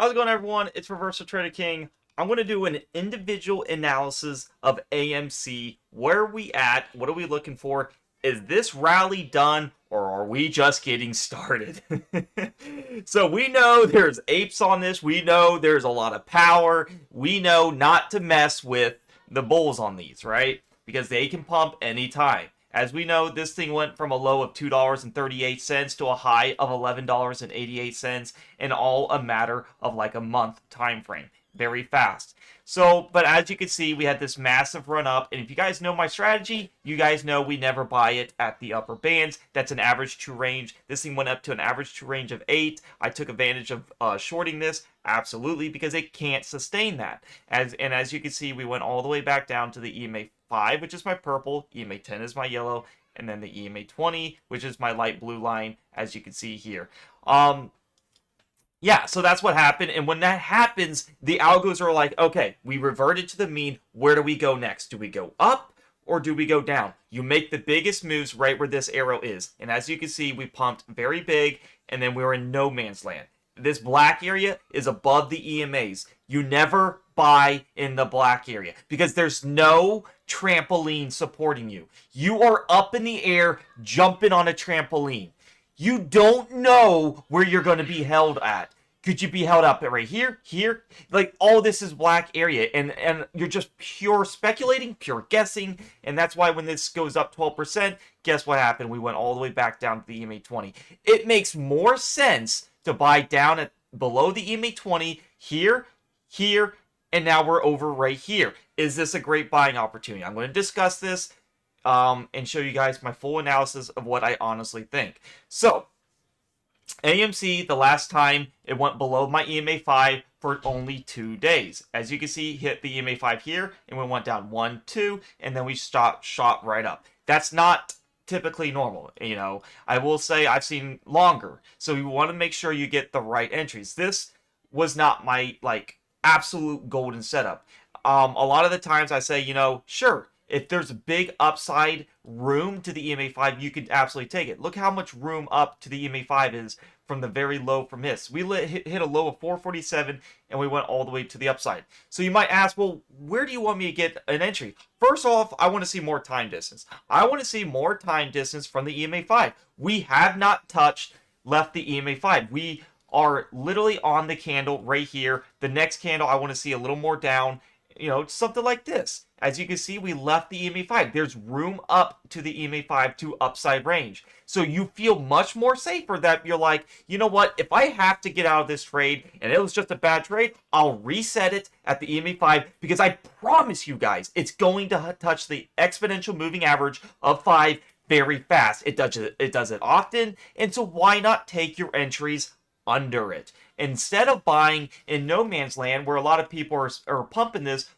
How's it going, everyone? It's Reversal Trader King. I'm going to do an individual analysis of AMC. Where are we at? What are we looking for? Is this rally done, or are we just getting started? So we know there's apes on this. We know there's a lot of power. We know not to mess with the bulls on these, right? Because they can pump anytime. As we know, this thing went from a low of $2.38 to a high of $11.88 in all a matter of like a month time frame. Very fast. So, but as you can see, we had this massive run up. And if you guys know my strategy, you guys know we never buy it at the upper bands. That's an average true range. This thing went up to an average true range of 8. I took advantage of shorting this. Absolutely, because it can't sustain that. As you can see, we went all the way back down to the EMA 5, which is my purple, EMA 10 is my yellow, and then the EMA 20, which is my light blue line, as you can see here. Yeah, so that's what happened, and when that happens, the algos are like, okay, we reverted to the mean, where do we go next? Do we go up, or do we go down? You make the biggest moves right where this arrow is, and as you can see, we pumped very big, and then we were in no man's land. This black area is above the EMAs. You never buy in the black area because there's no trampoline supporting you. You are up in the air jumping on a trampoline. You don't know where you're going to be held at. Could you be held up right here, here? Like, all this is black area, and you're just pure speculating, pure guessing, and that's why when this goes up 12%, guess what happened? We went all the way back down to the EMA 20. It makes more sense to buy down at below the EMA 20 here, here, and now we're over right here. Is this a great buying opportunity? I'm going to discuss this and show you guys my full analysis of what I honestly think. So, AMC, the last time it went below my EMA 5 for only 2 days. As you can see, hit the EMA 5 here, and we went down 1, 2, and then we shot right up. That's not typically normal, you know. I will say I've seen longer, so you want to make sure you get the right entries. This was not my absolute golden setup. A lot of the times I say, you know, sure, if there's a big upside room to the EMA 5, you could absolutely take it. Look how much room up to the EMA 5 is from the very low from this. We hit a low of 447, and we went all the way to the upside. So you might ask, well, where do you want me to get an entry? First off, I want to see more time distance. I want to see more time distance from the EMA 5. We have not left the EMA 5. We are literally on the candle right here. The next candle, I want to see a little more down, you know, something like this. As you can see, we left the EMA 5. There's room up to the EMA 5 to upside range. So you feel much more safer that you're like, you know what, if I have to get out of this trade and it was just a bad trade, I'll reset it at the EMA 5 because I promise you guys, it's going to touch the exponential moving average of 5 very fast. It does it often, and so why not take your entries under it? Instead of buying in no man's land where a lot of people are pumping this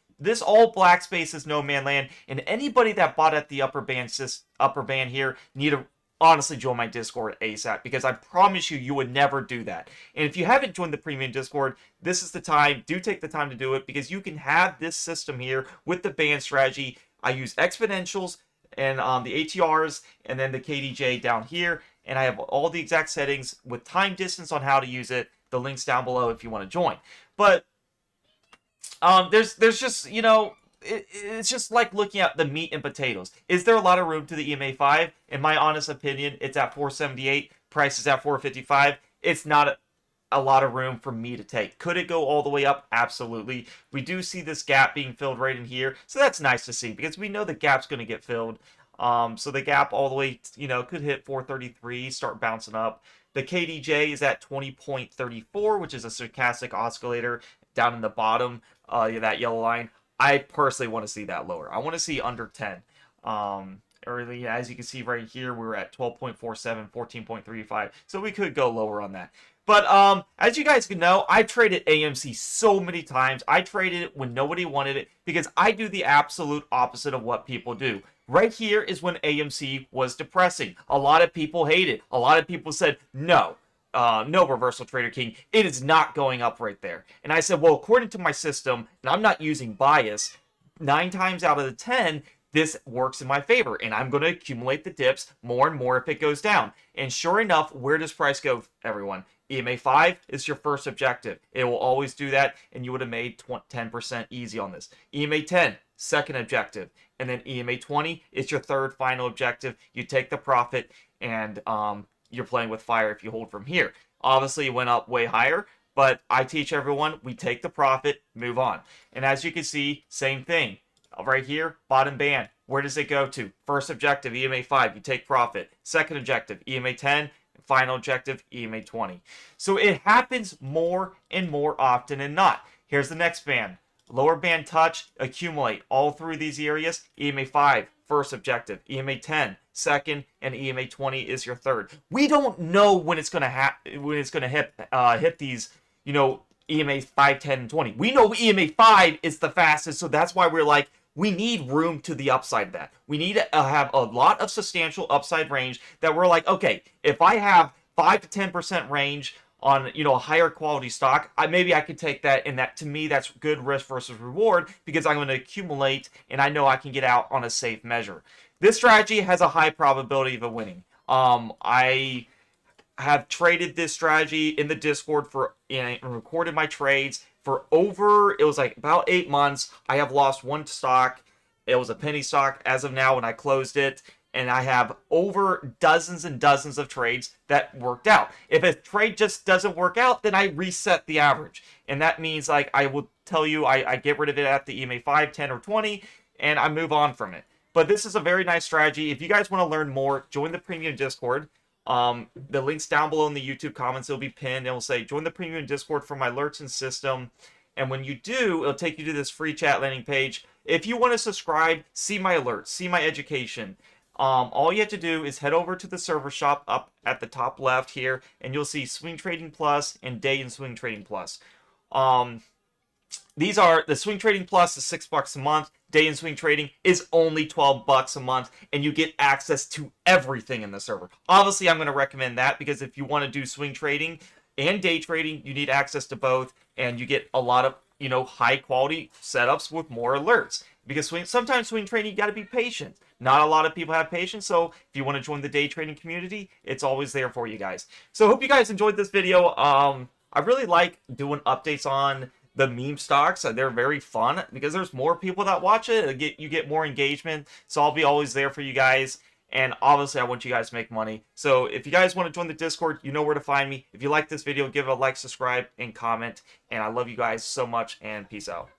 all black space is no man land, and anybody that bought at the upper band here need to honestly join my Discord ASAP, because I promise you, you would never do that. And if you haven't joined the premium Discord, this is the time. Do take the time to do it, because you can have this system here with the band strategy. I use exponentials and the ATRs and then the KDJ down here, and I have all the exact settings with time distance on how to use it. The link's down below if you want to join. But there's just, you know, it's just like looking at the meat and potatoes. Is there a lot of room to the EMA 5? In my honest opinion, it's at 478. Price is at 455. It's not a lot of room for me to take. Could it go all the way up? Absolutely. We do see this gap being filled right in here, so that's nice to see, because we know the gap's going to get filled. So the gap all the way, you know, could hit 433, start bouncing up. The KDJ is at 20.34, which is a stochastic oscillator down in the bottom, that yellow line. I personally want to see that lower. I want to see under 10. Early, as you can see right here, we're at 12.47, 14.35. So we could go lower on that. But as you guys can know, I traded AMC so many times. I traded it when nobody wanted it because I do the absolute opposite of what people do. Right here is when AMC was depressing. A lot of people hate it. A lot of people said, no, Reversal Trader King, it is not going up right there. And I said, well, according to my system, and I'm not using bias, 9 times out of the 10, this works in my favor, and I'm going to accumulate the dips more and more if it goes down. And sure enough, where does price go, everyone? EMA 5 is your first objective. It will always do that, and you would have made 10% easy on this. EMA 10, second objective. And then EMA 20 is your third final objective. You take the profit, and you're playing with fire if you hold from here. Obviously, it went up way higher, but I teach everyone, we take the profit, move on. And as you can see, same thing. Right here, bottom band. Where does it go to? First objective, EMA 5, you take profit. Second objective, EMA 10. Final objective, EMA 20. So it happens more and more often than not. Here's the next band. Lower band touch, accumulate all through these areas. EMA 5, first objective. EMA 10, second, and EMA 20 is your third. We don't know when it's gonna hit these, EMA 5, 10, and 20. We know EMA 5 is the fastest, so that's why we're like, we need room to the upside of that. We need to have a lot of substantial upside range that we're like, okay, if I have 5 to 10% range on, a higher quality stock, maybe I could take that, and that, to me, that's good risk versus reward because I'm going to accumulate and I know I can get out on a safe measure. This strategy has a high probability of winning. I have traded this strategy in the Discord and recorded my trades for it was like about 8 months. I have lost one stock. It was a penny stock as of now when I closed it. And I have over dozens and dozens of trades that worked out. If a trade just doesn't work out, then I reset the average. And that means, like, I will tell you, I get rid of it at the EMA 5, 10, or 20, and I move on from it. But this is a very nice strategy. If you guys want to learn more, join the premium Discord. The link's down below in the YouTube comments. It'll be pinned. It will say, join the premium Discord for my alerts and system. And when you do, it'll take you to this free chat landing page. If you want to subscribe, see my alerts, see my education. All you have to do is head over to the server shop up at the top left here, and you'll see Swing Trading Plus and Day and Swing Trading Plus. These are the Swing Trading Plus is $6 a month. Day and Swing Trading is only $12 a month, and you get access to everything in the server. Obviously, I'm going to recommend that because if you want to do swing trading and day trading, you need access to both, and you get a lot of high quality setups with more alerts. Because sometimes swing trading, you got to be patient. Not a lot of people have patience, so if you want to join the day trading community, it's always there for you guys. So I hope you guys enjoyed this video. I really like doing updates on the meme stocks. They're very fun because there's more people that watch it. You get more engagement, so I'll be always there for you guys. And obviously, I want you guys to make money. So if you guys want to join the Discord, you know where to find me. If you like this video, give it a like, subscribe, and comment. And I love you guys so much, and peace out.